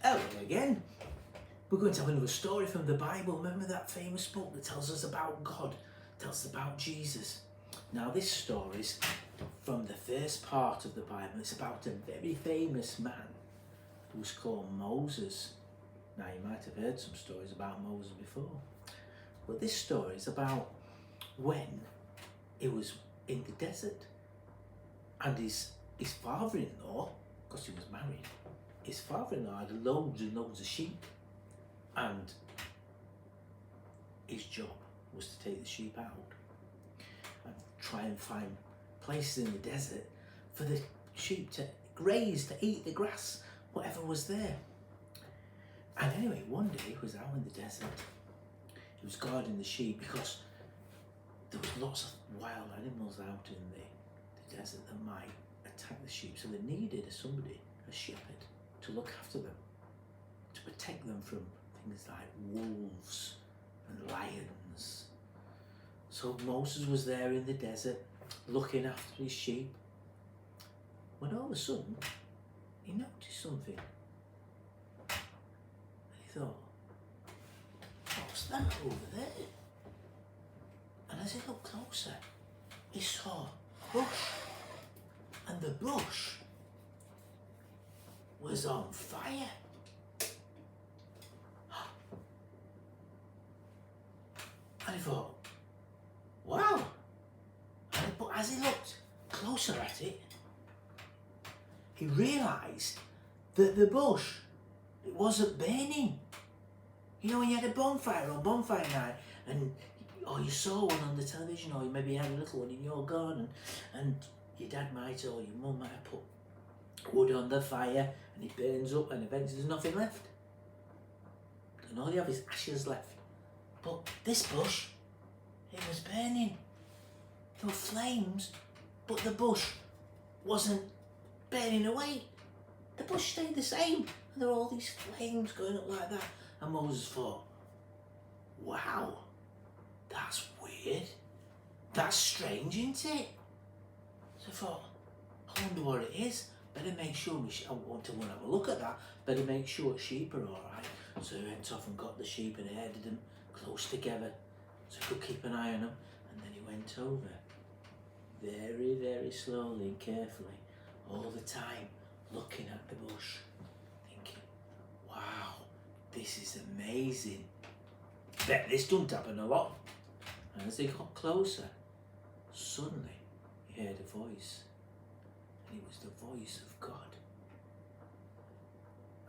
Hello again. We're going to have another story from the Bible. Remember that famous book that tells us about God, tells us about Jesus. Now this story is from the first part of the Bible. It's about a very famous man who was called Moses. Now you might have heard some stories about Moses before. But this story is about when he was in the desert and his father-in-law, because he was married, his father-in-law had loads and loads of sheep, and his job was to take the sheep out and try and find places in the desert for the sheep to graze, to eat the grass, whatever was there. And anyway, one day he was out in the desert. He was guarding the sheep because there was lots of wild animals out in the desert that might attack the sheep. So they needed somebody, a shepherd, to look after them, to protect them from things like wolves and lions. So Moses was there in the desert looking after his sheep, when all of a sudden he noticed something. And he thought, what's that over there? And as he looked closer, he saw a bush, and the bush was on fire. And he thought, wow. But as he looked closer at it, he realised that the bush, it wasn't burning. You know, when you had a bonfire on bonfire night, and or you saw one on the television, or you maybe had a little one in your garden, and your dad might or your mum might have put wood on the fire, and it burns up, and eventually there's nothing left. And all you have is ashes left. But this bush, it was burning. There were flames, but the bush wasn't burning away. The bush stayed the same, and there were all these flames going up like that. And Moses thought, wow, that's weird. That's strange, isn't it? So I thought, I wonder what it is. Better make sure I want to have a look at that. Better make sure sheep are all right. So he went off and got the sheep and herded them close together so he could keep an eye on them. And then he went over very, very slowly and carefully, all the time looking at the bush, thinking, wow, this is amazing. Bet this don't happen a lot. And as they got closer, suddenly he heard a voice. And it was the voice of God.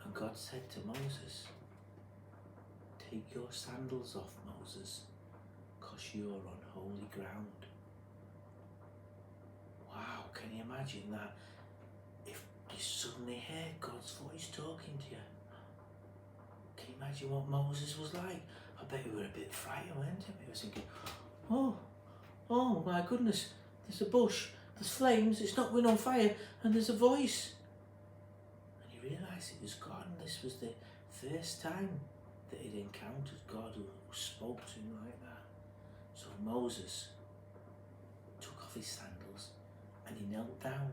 And God said to Moses, take your sandals off, Moses, because you're on holy ground. Wow, can you imagine that? If you suddenly heard God's voice talking to you. Can you imagine what Moses was like? I bet he was a bit frightened, weren't he? He was thinking, oh my goodness, there's a bush, there's flames, it's not going on fire, and there's a voice. And he realised it was God, and this was the first time that he'd encountered God who spoke to him like that. So Moses took off his sandals and he knelt down.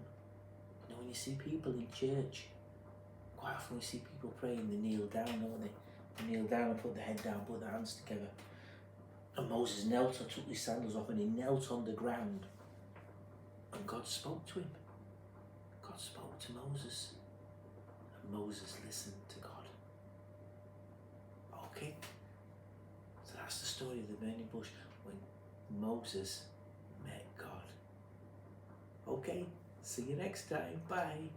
You know, when you see people in church, quite often we see people praying, they kneel down, don't they? They kneel down and put their head down, put their hands together. And Moses knelt and took his sandals off, and he knelt on the ground. And God spoke to him. God spoke to Moses. And Moses listened to God. Okay? So that's the story of the burning bush, when Moses met God. Okay, see you next time. Bye.